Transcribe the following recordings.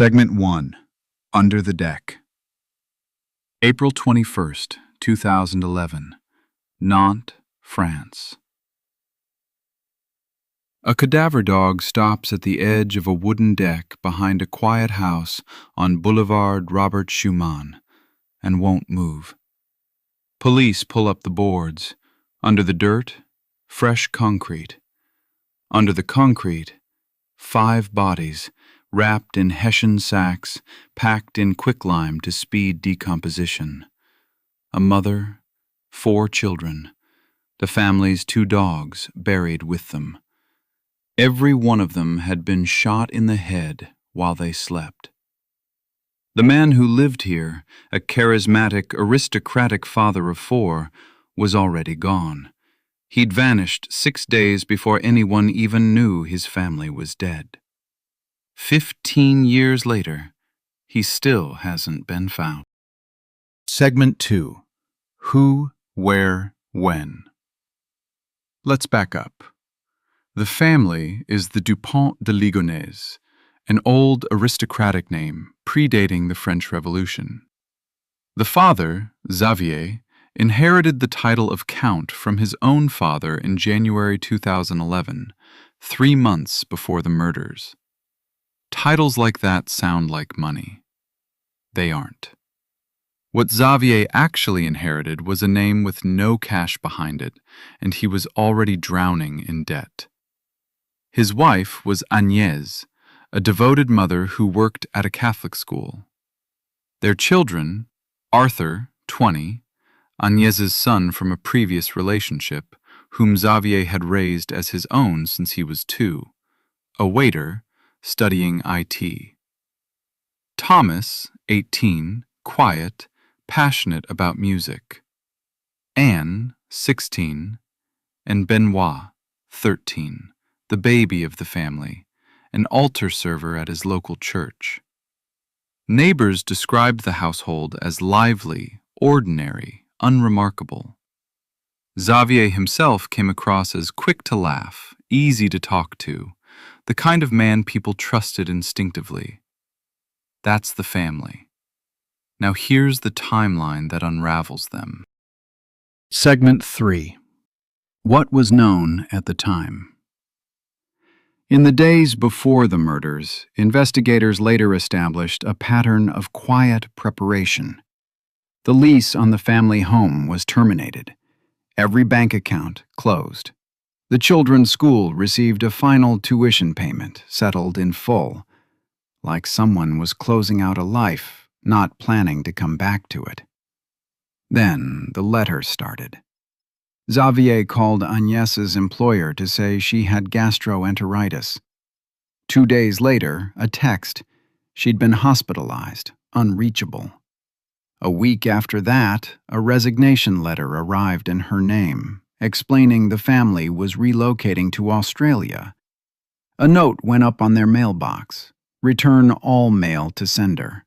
Segment 1. Under the Deck. April 21st, 2011. Nantes, France. A cadaver dog stops at the edge of a wooden deck behind a quiet house on Boulevard Robert Schumann and won't move. Police pull up the boards. Under the dirt, fresh concrete. Under the concrete, 5 bodies, wrapped in Hessian sacks, packed in quicklime to speed decomposition. A mother, 4 children, the family's 2 dogs buried with them. Every one of them had been shot in the head while they slept. The man who lived here, a charismatic, aristocratic father of 4, was already gone. He'd vanished 6 days before anyone even knew his family was dead. 15 years later, he still hasn't been found. Segment 2. Who, Where, When. Let's back up. The family is the Dupont de Ligonnès, an old aristocratic name predating the French Revolution. The father, Xavier, inherited the title of Count from his own father in January 2011, 3 months before the murders. Titles like that sound like money. They aren't. What Xavier actually inherited was a name with no cash behind it, and he was already drowning in debt. His wife was Agnès, a devoted mother who worked at a Catholic school. Their children, Arthur, 20, Agnès' son from a previous relationship, whom Xavier had raised as his own since he was 2, a waiter, studying IT. Thomas, 18, quiet, passionate about music. Anne, 16, and Benoit, 13, the baby of the family, an altar server at his local church. Neighbors described the household as lively, ordinary, unremarkable. Xavier himself came across as quick to laugh, easy to talk to, the kind of man people trusted instinctively. That's the family. Now here's the timeline that unravels them. Segment 3. What was known at the time? In the days before the murders, investigators later established a pattern of quiet preparation. The lease on the family home was terminated. Every bank account closed. The children's school received a final tuition payment, settled in full, like someone was closing out a life, not planning to come back to it. Then the letters started. Xavier called Agnès' employer to say she had gastroenteritis. 2 days later, a text. She'd been hospitalized, unreachable. A week after that, a resignation letter arrived in her name, explaining the family was relocating to Australia. A note went up on their mailbox. Return all mail to sender.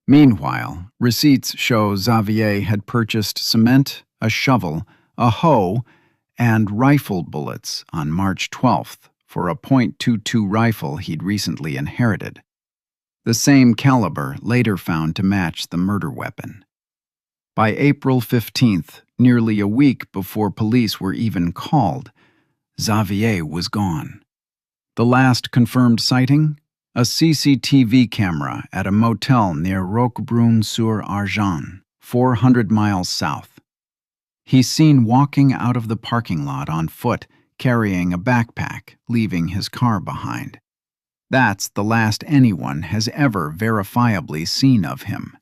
Meanwhile, receipts show Xavier had purchased cement, a shovel, a hoe, and rifle bullets on March 12th for a .22 rifle he'd recently inherited. The same caliber later found to match the murder weapon. By April 15th, nearly a week before police were even called, Xavier was gone. The last confirmed sighting? A CCTV camera at a motel near Roquebrune-sur-Argens, 400 miles south. He's seen walking out of the parking lot on foot, carrying a backpack, leaving his car behind. That's the last anyone has ever verifiably seen of him.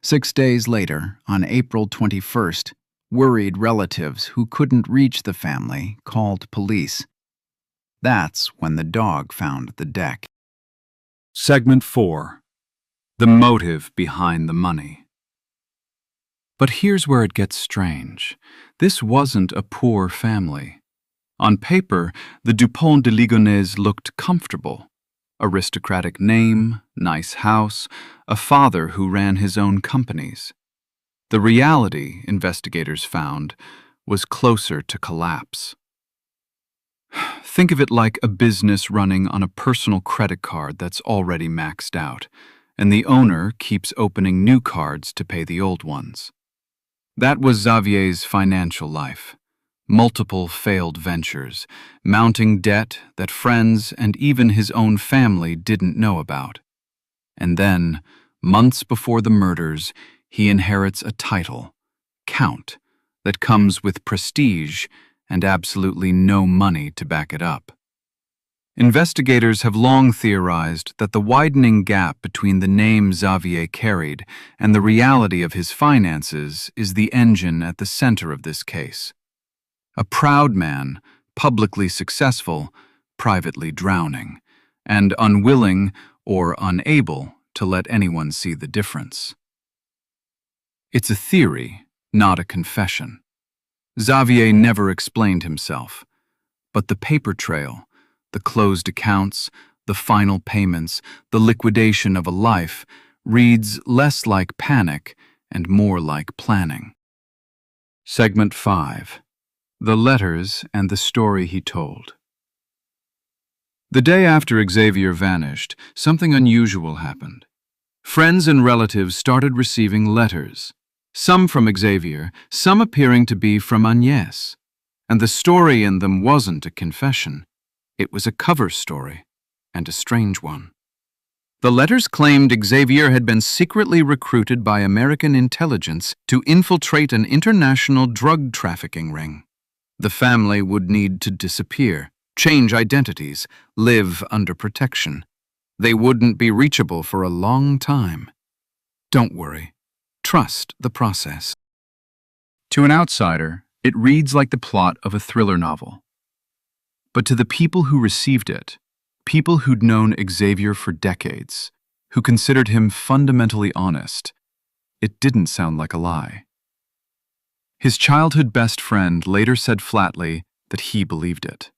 6 days later, on April 21st, worried relatives who couldn't reach the family called police. That's when the dog found the deck. Segment 4. The motive behind the money. But here's where it gets strange. This wasn't a poor family. On paper, the Dupont de Ligonnès looked comfortable. Aristocratic name, nice house, a father who ran his own companies. The reality, investigators found, was closer to collapse. Think of it like a business running on a personal credit card that's already maxed out, and the owner keeps opening new cards to pay the old ones. That was Xavier's financial life. Multiple failed ventures, mounting debt that friends and even his own family didn't know about. And then, months before the murders, he inherits a title, Count, that comes with prestige and absolutely no money to back it up. Investigators have long theorized that the widening gap between the name Xavier carried and the reality of his finances is the engine at the center of this case. A proud man, publicly successful, privately drowning, and unwilling or unable to let anyone see the difference. It's a theory, not a confession. Xavier never explained himself, but the paper trail, the closed accounts, the final payments, the liquidation of a life, reads less like panic and more like planning. Segment 5. The Letters and the Story He Told. The day after Xavier vanished, something unusual happened. Friends and relatives started receiving letters, some from Xavier, some appearing to be from Agnès. And the story in them wasn't a confession. It was a cover story, and a strange one. The letters claimed Xavier had been secretly recruited by American intelligence to infiltrate an international drug trafficking ring. The family would need to disappear, change identities, live under protection. They wouldn't be reachable for a long time. Don't worry. Trust the process. To an outsider, it reads like the plot of a thriller novel. But to the people who received it, people who'd known Xavier for decades, who considered him fundamentally honest, it didn't sound like a lie. His childhood best friend later said flatly that he believed it.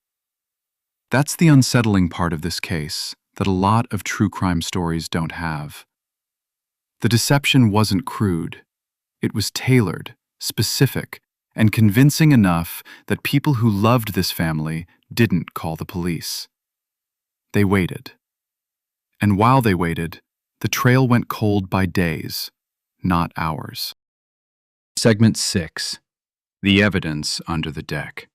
That's the unsettling part of this case that a lot of true crime stories don't have. The deception wasn't crude. It was tailored, specific, and convincing enough that people who loved this family didn't call the police. They waited. And while they waited, the trail went cold by days, not hours. Segment 6. The Evidence Under the Deck.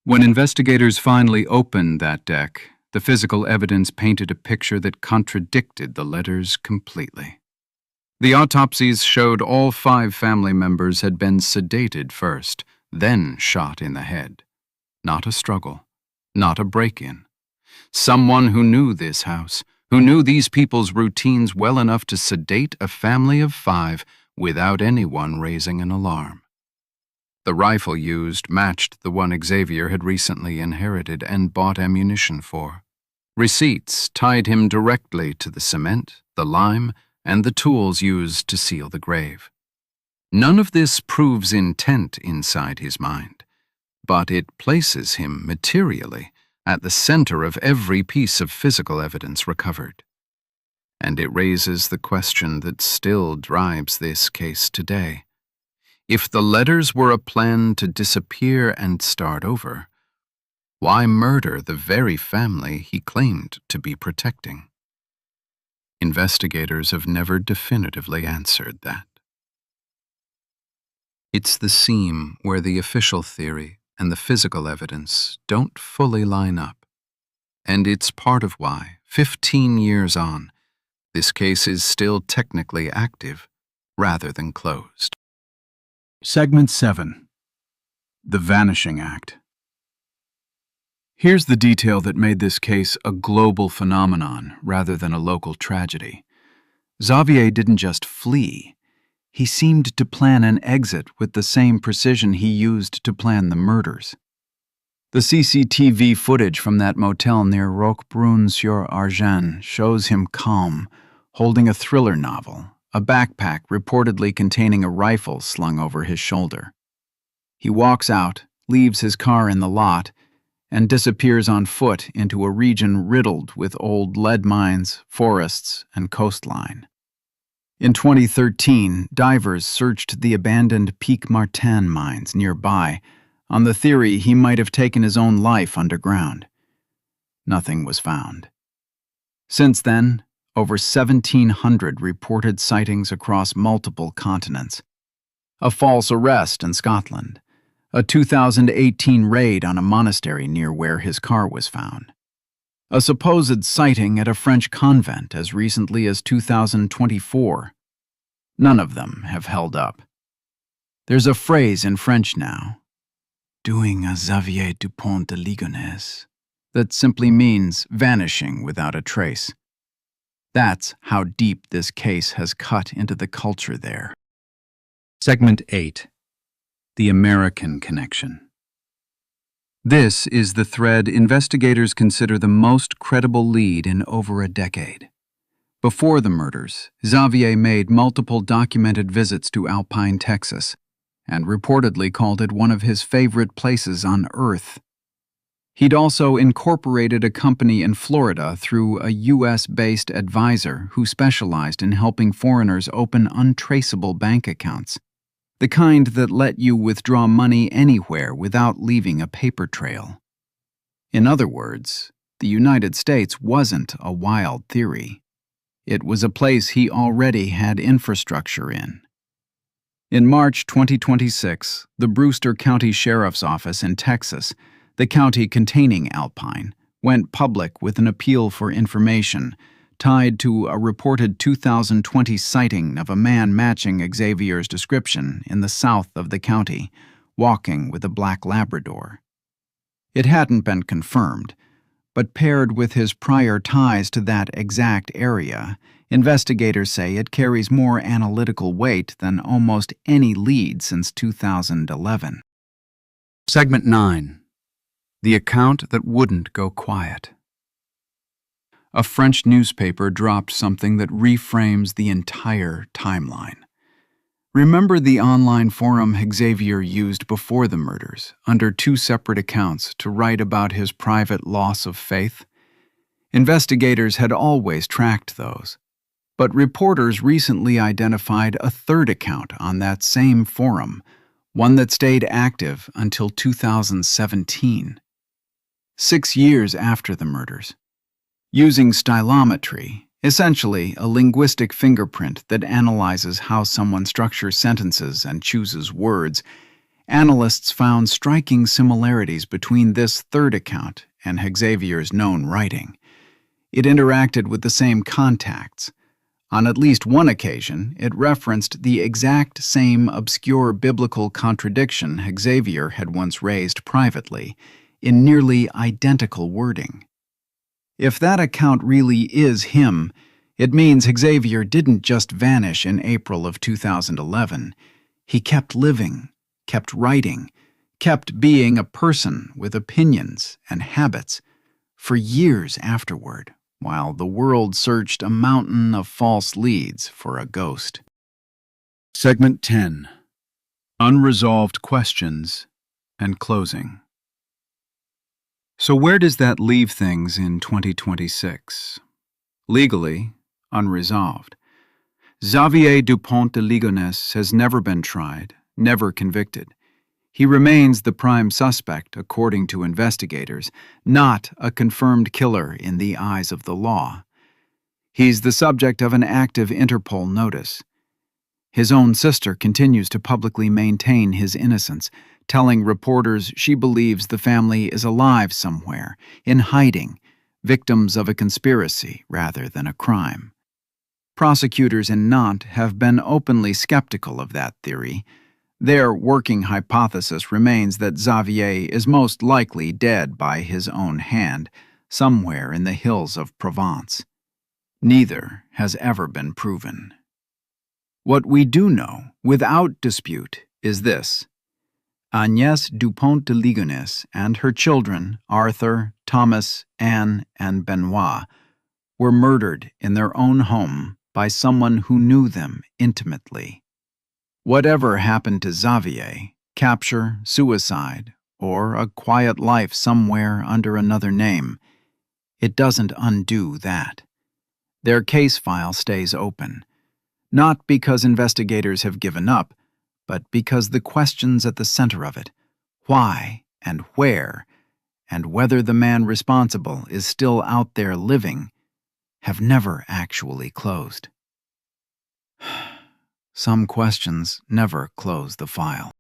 When investigators finally opened that deck, the physical evidence painted a picture that contradicted the letters completely. The autopsies showed all 5 family members had been sedated first, then shot in the head. Not a struggle, not a break-in. Someone who knew this house, who knew these people's routines well enough to sedate a family of 5 without anyone raising an alarm. The rifle used matched the one Xavier had recently inherited and bought ammunition for. Receipts tied him directly to the cement, the lime, and the tools used to seal the grave. None of this proves intent inside his mind, but it places him materially at the center of every piece of physical evidence recovered. And it raises the question that still drives this case today. If the letters were a plan to disappear and start over, why murder the very family he claimed to be protecting? Investigators have never definitively answered that. It's the seam where the official theory and the physical evidence don't fully line up. And it's part of why, 15 years on, this case is still technically active rather than closed. Segment 7. The Vanishing Act. Here's the detail that made this case a global phenomenon rather than a local tragedy. Xavier didn't just flee. He seemed to plan an exit with the same precision he used to plan the murders. The CCTV footage from that motel near Roquebrune-sur-Argens shows him calm, holding a thriller novel, a backpack reportedly containing a rifle slung over his shoulder. He walks out, leaves his car in the lot, and disappears on foot into a region riddled with old lead mines, forests, and coastline. In 2013, divers searched the abandoned Pic Martin mines nearby, on the theory he might have taken his own life underground. Nothing was found. Since then, over 1,700 reported sightings across multiple continents. A false arrest in Scotland. A 2018 raid on a monastery near where his car was found. A supposed sighting at a French convent as recently as 2024. None of them have held up. There's a phrase in French now, doing a Xavier Dupont de Ligonnès, that simply means vanishing without a trace. That's how deep this case has cut into the culture there. Segment 8. The American Connection. This is the thread investigators consider the most credible lead in over a decade. Before the murders, Xavier made multiple documented visits to Alpine, Texas, and reportedly called it one of his favorite places on Earth. He'd also incorporated a company in Florida through a U.S.-based advisor who specialized in helping foreigners open untraceable bank accounts, the kind that let you withdraw money anywhere without leaving a paper trail. In other words, the United States wasn't a wild theory. It was a place he already had infrastructure in. In March 2026, the Brewster County Sheriff's Office in Texas, the county containing Alpine, went public with an appeal for information tied to a reported 2020 sighting of a man matching Xavier's description in the south of the county, walking with a black Labrador. It hadn't been confirmed, but paired with his prior ties to that exact area, investigators say it carries more analytical weight than almost any lead since 2011. Segment 9. The account that wouldn't go quiet. A French newspaper dropped something that reframes the entire timeline. Remember the online forum Xavier used before the murders, under 2 separate accounts, to write about his private loss of faith? Investigators had always tracked those, but reporters recently identified a 3rd account on that same forum, one that stayed active until 2017. 6 years after the murders. Using stylometry, essentially a linguistic fingerprint that analyzes how someone structures sentences and chooses words, analysts found striking similarities between this 3rd account and Xavier's known writing. It interacted with the same contacts. On at least one occasion, it referenced the exact same obscure biblical contradiction Xavier had once raised privately, in nearly identical wording. If that account really is him, it means Xavier didn't just vanish in April of 2011. He kept living, kept writing, kept being a person with opinions and habits for years afterward, while the world searched a mountain of false leads for a ghost. Segment 10. Unresolved Questions and Closing. So where does that leave things in 2026? Legally, unresolved. Xavier Dupont de Ligonnès has never been tried, never convicted. He remains the prime suspect, according to investigators, not a confirmed killer in the eyes of the law. He's the subject of an active Interpol notice. His own sister continues to publicly maintain his innocence, telling reporters she believes the family is alive somewhere, in hiding, victims of a conspiracy rather than a crime. Prosecutors in Nantes have been openly skeptical of that theory. Their working hypothesis remains that Xavier is most likely dead by his own hand, somewhere in the hills of Provence. Neither has ever been proven. What we do know, without dispute, is this. Agnès Dupont de Ligonnès and her children, Arthur, Thomas, Anne, and Benoit, were murdered in their own home by someone who knew them intimately. Whatever happened to Xavier, capture, suicide, or a quiet life somewhere under another name, it doesn't undo that. Their case file stays open, not because investigators have given up, but because the questions at the center of it, why and where, and whether the man responsible is still out there living, have never actually closed. Some questions never close the file.